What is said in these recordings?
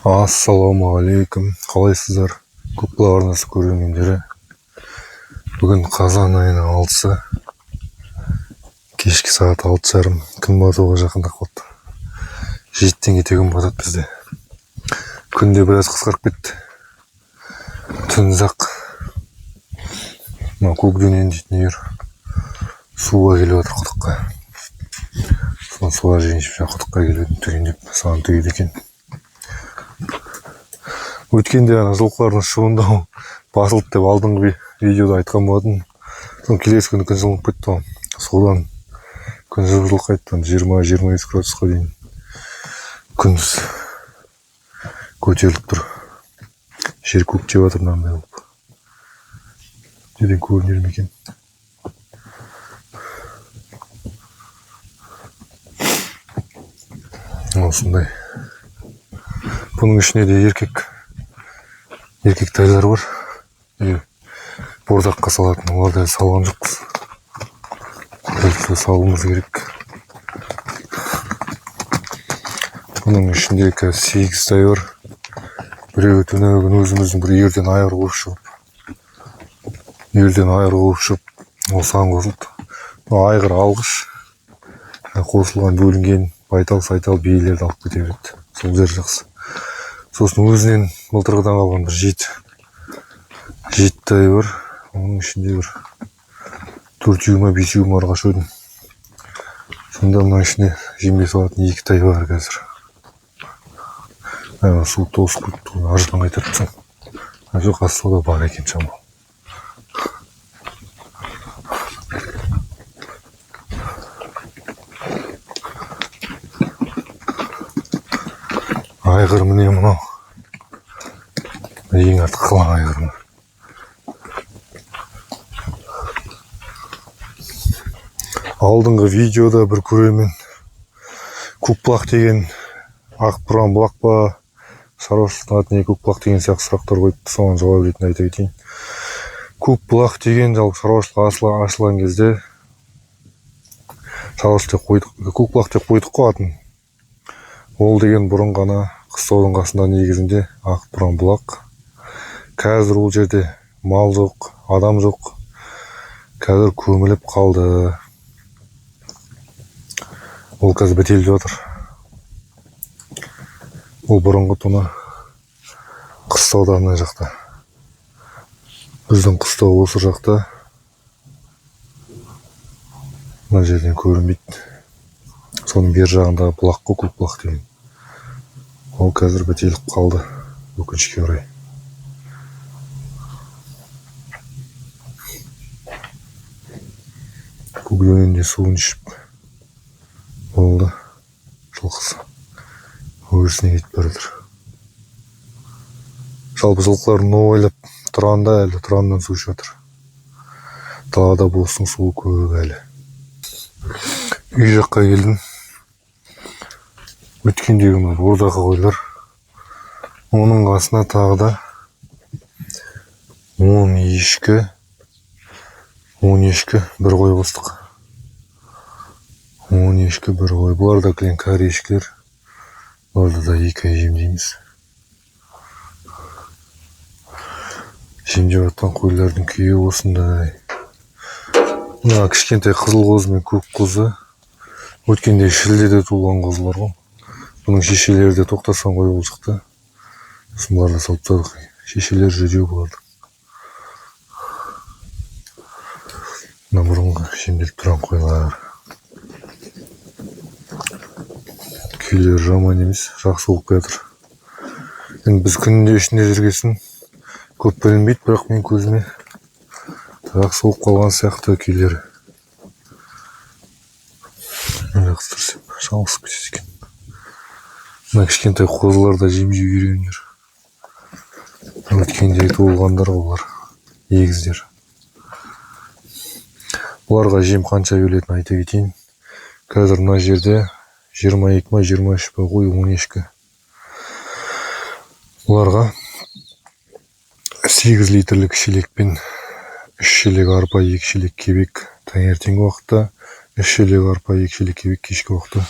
Ассалаумағалейкум, қалайсыздар? Көкбұлақ арнасы көрермендері. Бүгін қазан айының 6-сы, кешкі сағат 6:30, күн батуға жақындап қалды. 7-тен кете күн батады бізде. Күнде біраз қысқарып кетті. Түн ұзақ. Көкдөнен дейтін ер суға келіп отыр, құдыққа. Соны суға жеңішіп құдыққа келіп түгендеп саған түйеді екен. Өткенде жылқылардың шығындау басылды деп алдыңғы видеода айтқан болатын. Соны келесі күні күн жылынып кетті. Содан күн жылылық қайтты. 20-23 градусқа дейін күндіз көтеріліп тұр. Жер көктеп жатыр мынандай болып. Неден көрінер ме екен? Осындай. Бұның ішіне де еркек тайлар бар. Бордаққа салатын, оларды салған жоқпыз. Салуымыз керек. Бұның ішінде 8 тай бар. Біреуі түнегін өзіміздің бір ерден айыр қуып шығып, ол сан қосылды. Айғыр алғыш, қосылған бөлінген байтал-сайтал биелерді алып кете береді. Сол жер жақсы. Сосын өзінен былтырғыдан қалған бір 7 тай бар. Оның ішінде бір 4-5 арға шөдім. Сонда мұның ішіне жемге салатын 2 тай бар қазір. Су тосып кетті, ажырдан қайтарыпсың. Жоқ, астылда бар екен шамал. Айғыр міне мынау. Ең артық қалан айғырым. Алдыңғы видеода бір көрермен көкбұлақ деген ақ-бұран бұлақ па, шаруашылықтың аты не көкбұлақ деген сияқты сұрақтар қойыпты. Соған жауап ретінде айта кетейін. Көкбұлақ деген жалпы шаруашылық ашылған кезде көкбұлақ деп қойдық қой атын. Ол деген бұрын ғана қыстаудың қасында негізінде ақ-бұран бұлақ. Қазір ол жерде мал жоқ, адам жоқ. Қазір көміліп қалды. Ол қазір бітеліп жатыр. Ол бұрынғы тұны қыстауда ана жақта. Біздің қыстау осы жақта. Мына жерден көрінбейді. Соның бер жағындағы бұлақ қой, көкбұлақ деген. Ол қазір бітеліп қалды, өкінішке орай. Көкдөненде суын ішіп болды. Жылқысы өрісіне кетіп бара жатыр. Жалпы жылқылар ойлап тұрғанда әлі тұраннан су ішіп жатыр. Далада болсын суы көп әлі. Үй жаққа келдім. Өткендегі бордақы қойлар. Оның қасына тағы да 10 ешкі, бір қой қостық. 10 ешкі, бір қой. Бұлар да кілең кәрі ешкілер. Бұларды да 2 ай жемдейміз. Жемдеп жатқан қойлардың күйі осындай. Мына кішкентай қызыл қозы мен көк қозы. Өткенде шілдеде туылған қозылар ғой. Бұның шешелері де тоқтасқан қой болып шықты. Бұларды салып тастадық. Шешелер жүдеу бұларды. Мына бұрынғы жемделіп тұрған қойлар. Күйлері жаман емес, жақсы болып жатыр. Енді біз күнінде ішінде жүргесін көп білінбейді, бірақ мен көзіме жақсы болып қалған сияқты күйлері. Жақсы тұрсып, шалғысып кетеді екен. Мына кішкентай қозылар да жем-жеу үйренер. Өткенде туылғандар олар, егіздер. Бұларға жем қанша бөлетінін айта кетейін. Қазір мына жерде 22-23 қой, 10 ешкі. Бұларға 8 литрлік шелекпен 3 шелек арпа, 2 шелек кебек таңертеңгі уақытта, 3 шелек арпа, 2 шелек кебек кешкі уақытта.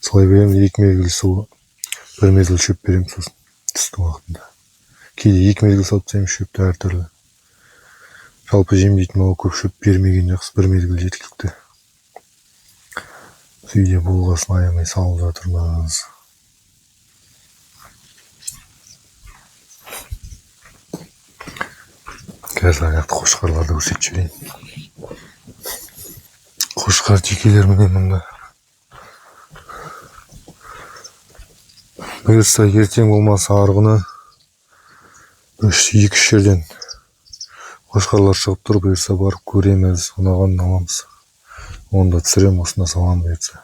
Солай беремін. 2 мезгіл суы бір мезгіл шөп беремін, сосын түстің уақытында. Кейде 2 мезгіл салып тастаймын шөпті әртүрлі. Жалпы жемдейтін мал көп шөп бермеген жақсы, бір мезгіл жеткілікті. Үйде болғасын аямай салып жатырмыз. Қазір аяқты қошқарларды көрсетіп жіберейін. Қошқар жекелер міне мұнда. Бұйырса ертең болмаса арғыны 2-3 жерден қошқарлар шығып тұр, бұйырса барып көреміз, ұнағанын аламыз. Онда түсірем, осында салам бұйырса.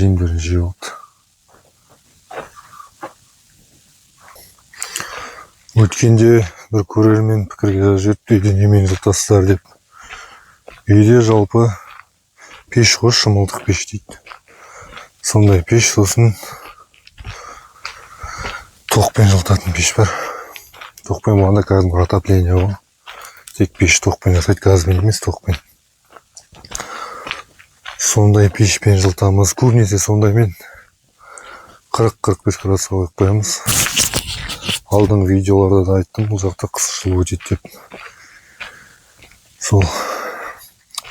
Жемдерін жеп алды. Өткенде бір көрермен пікірге жазып үйде немен жылтасыздар деп. Үйде жалпы пеш қой, шымылдық пеш дейді. Сондай пеш, сосын тоқпен жылтатын пеш бар. Тоқпен болғанда кәдімгі отопление ғой. Тек пеш тоқпен жасайды, газбен емес, тоқпен. Сондай пешпен жылтамыз. Көбінесе сондаймен 40-45 градусқа қойып қоямыз. Алдыңғы видеоларда да айттым, бұл жақта қыс жылы өтеді деп. Сол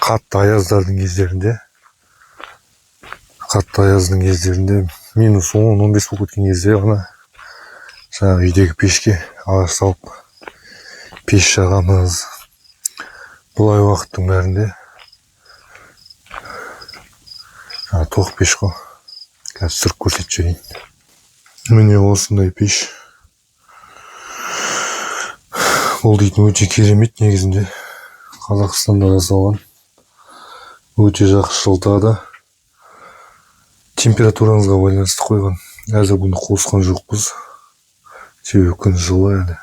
қатты аяздардың кездерінде, минус 10-15 болып кеткен кезде ғана жаңағы үйдегі пешке ағаш салып пеш жағамыз. Бұлай уақыттың бәрінде тоқ пеш қой. Қазір сүріп көрсетіп жіберейін. Міне осындай пеш. Бұл дейтін өте керемет, негізінде Қазақстанда жасалған. Өте жақсы жылтады. Температураңызға байланысты қойған. Әзір бұны қосқан жоқпыз. Себебі күн жылы әлі.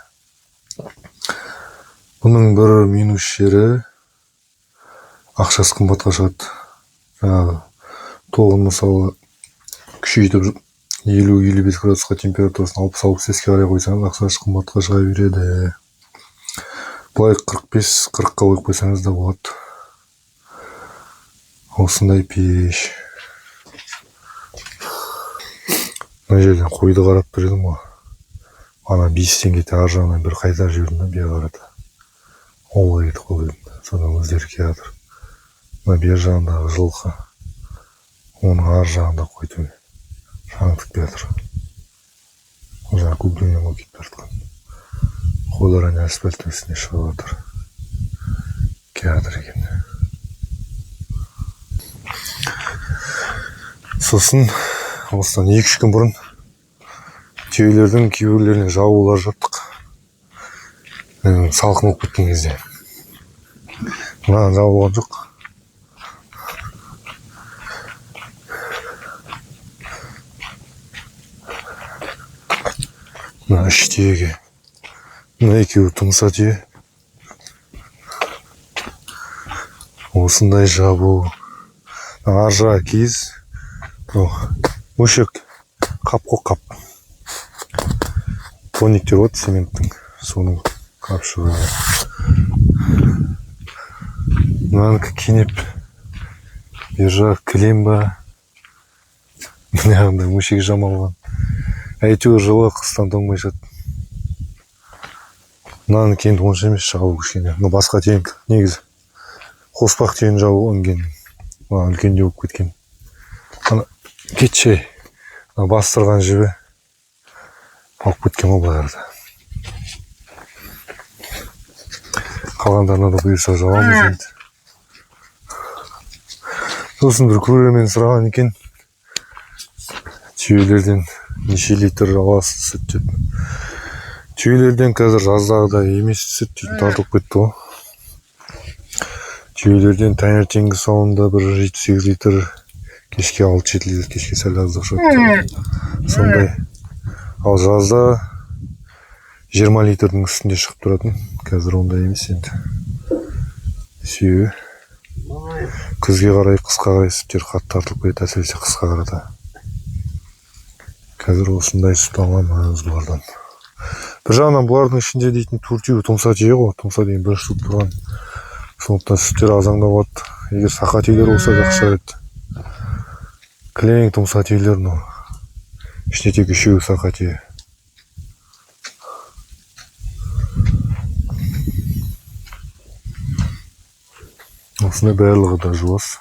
Бұның бір минус жері ақшасы қымбатқа шығады. Жаңағы тоғын мысалы күшейтіп 50-55 градусқа температурасын 60-65-ке қарай қойсаңыз, ақшасы қымбатқа шыға береді. Бұлай 45-40-қа қойып қойсаңыз да болады. Осындай пеш. Мына жерден қойды қарап тұр едім ғой. Ана 5 теңгеде ар жағынан бір қайта жібердім, бер қарады. Олай кетіп қойдым. Содан өздері келіп жатыр. Мына бер жағындағы жылқы. Оның ар жағында қойды. Шаңытып келіп жатыр. Жаңа көбдеңнен ғой кетіп жатқан. Қойлар әне асфальттың үстіне шығып жатыр. Келіп жатыр екен. Сосын осыдан 2-3 күн бұрын түйелердің кейбіреулеріне жабулар жаптық. Салқын болып кеткен кезде. Мынаған жабылған жоқ. Мына 3 түйеге. Мына екеуі тұмса түйе. Осындай жабу. Ар жағы киіз. Өшек қап қой қап. Тониктер от цементтің. Соның қапшығы. Мынанікі кенеп. Бер жағы кілем ба. Мынағында өшек жамалған. Әйтеуір жылы қыстан тоңмай жатты. Мынаның кенді онша емес жабу кішкене. Басқа түйен негізі. Қоспақ түйен жабу өнген. Үлкенде болып кеткен. Кетші. Бастырған жібі. Алып кеткен ол бағарда. Қалғандарына да бұйырса жабамыз енді. Сосын бір көрермен сұраған екен. Түйелерден неше литр аласыз сүт деп. Түйелерден қазір жаздағыдай емес, сүт дейтін тартылып кетті ғой. Түйелерден таңертеңгі сауында бір 7-8 литр, кешке 6-7 литр, кешке сәл аздық шығады. Сондай. Ал жазда 20 литрдің үстінде шығып тұратын. Қазір ондай емес енді. Себебі күзге қарай, қысқа қарай сүттер қатты тартылып кетеді, әсіресе қысқа қарата. Қазір осындай сүт аламыз бұлардан. бір жағынан бұлардың ішінде дейтін төртеуі тұмса түйе ғой, тұмса деген бірінші туып тұрған. Сондықтан сүттері азаңдап алады. Егер сақа түйелер болса жақсы еді. Кілең тұмса түйелер, но ішінде тек үшеуі сақа түйе. Осындай барлығы да жуас.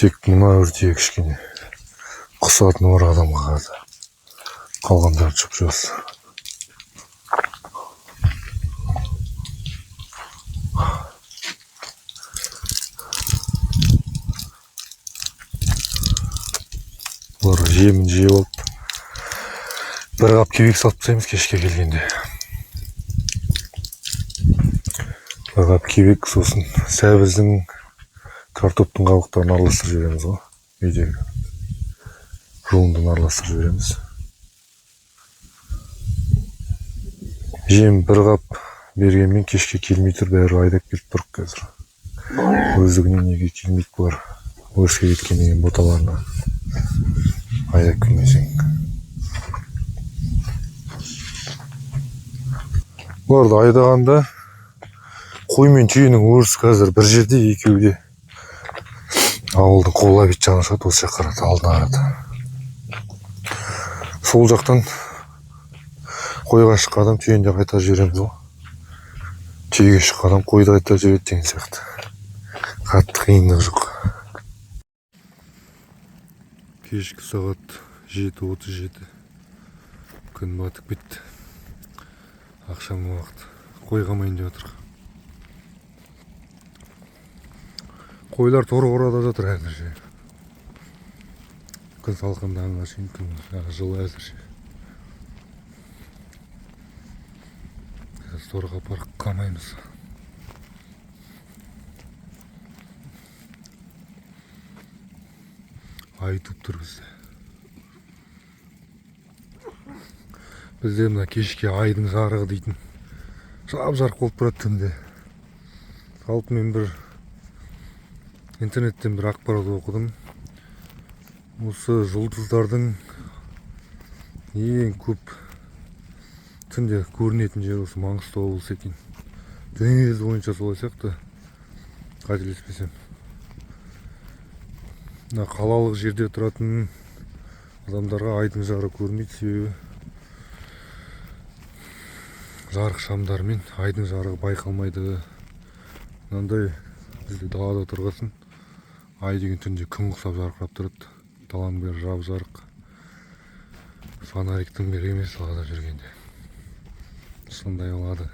Тек мына бір түйе кішкене құсатыны бар адамға қалды. Қалғандары жұп-жуас. Бұлар жемін жеп алып, бір қап кебек салып тастаймыз кешке келгенде. Бір қап кебек, сосын сәбіздің, картоптың қабықтарын араластырып жібереміз ғой. Үйдегі жуындыны араластырып жібереміз. Жем бір қап бергенмен кешке келмей тұр, бәрі айдап келіп тұрық қазір. Өздігінен неге келмейді бұлар. Өріске кеткен деген боталарына айдап келмесең. Бұларды айдағанда қой мен түйенің өрісі қазір бір жерде, екеуде. Ауылдың қола бет жағына шығады, осы жаққа қарады, алдына қарады. Сол жақтан қойға шыққан адам түйені де қайтарып жібереміз ғой. Түйеге шыққан адам қойды қайтарып жібереді деген сияқты. Қатты қиындық жоқ. Кешкі сағат 7:37. Күн батып кетті. Ақшам уақыт. Қой қамайын деп отыр. Қойлар торы қорада жатыр әзірше. Күн салқындағанға шейін, күн жылы әзірше. Қазір торыға апарып қамаймыз. Ай туып тұр бізде. Бізде мына кешке айдың жарығы дейтін жап-жарық болып тұрады түнде. Салып мен бір интернеттен бір ақпарат оқыдым. Осы жұлдыздардың ең көп түнде көрінетін жер осы Маңғыстау облысы екен. Дүниежүзі бойынша солай сияқты, қателеспесем. Мына қалалық жерде тұратын адамдарға айдың жарығы көрмейді, себебі жарық шамдармен айдың жарығы байқалмайды. Мынандай бізде далада тұрғасын, ай деген түнде күн құсап жарқырап тұрады. Даланың бәрі жап-жарық. Фонариктің бері емес далада жүргенде. Сондай болады.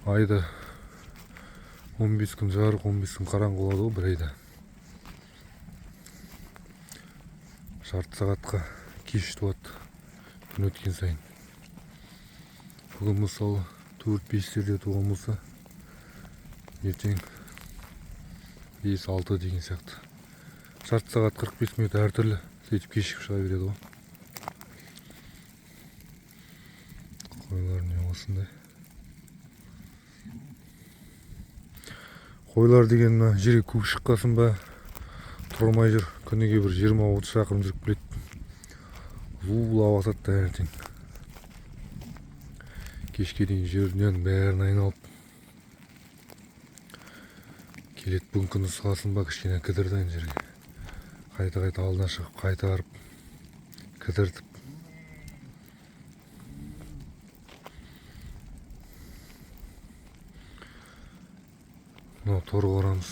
Айда 15 күн жарық, 15 күн қараңғы болады ғой бір айда. Жарты сағатқа кеш туады күн өткен сайын. Бүгін мысалы 4-5-терде туған болса, ертең 5-6 деген сияқты. Жарты сағат 45 минут әртүрлі, сөйтіп кешіп шыға береді ғой. Қойлар не осындай. Қойлар деген жерге көк шыққасын ба, тұрмай жүр. Күніге бір 20-30 шақырым жүріп келеді. Зулап атады таңертең. Кешке дейін жерінен бәрін айналып келеді. Бүгін күні саласын ба, кішкене кідірден жерге. Қайта-қайта алдына шығып, қайтарып, кідіртіп. Мынау торы қорамыз.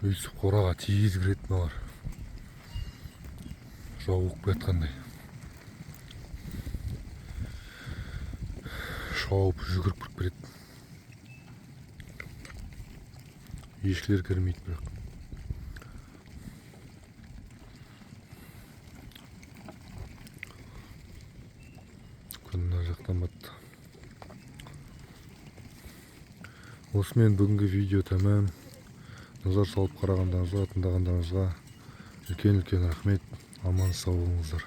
Өйсіп қораға тез кіреді мыналар. Жау болып жатқандай. Шауып жүгіріп кіріп келеді. Ешкілер кірмейді бірақ. Күн мына жақтан батты. Осымен бүгінгі видео тәмам. назар салып қарағандарыңызға, тыңдағандарыңызға үлкен рахмет. Аман сау болыңыздар.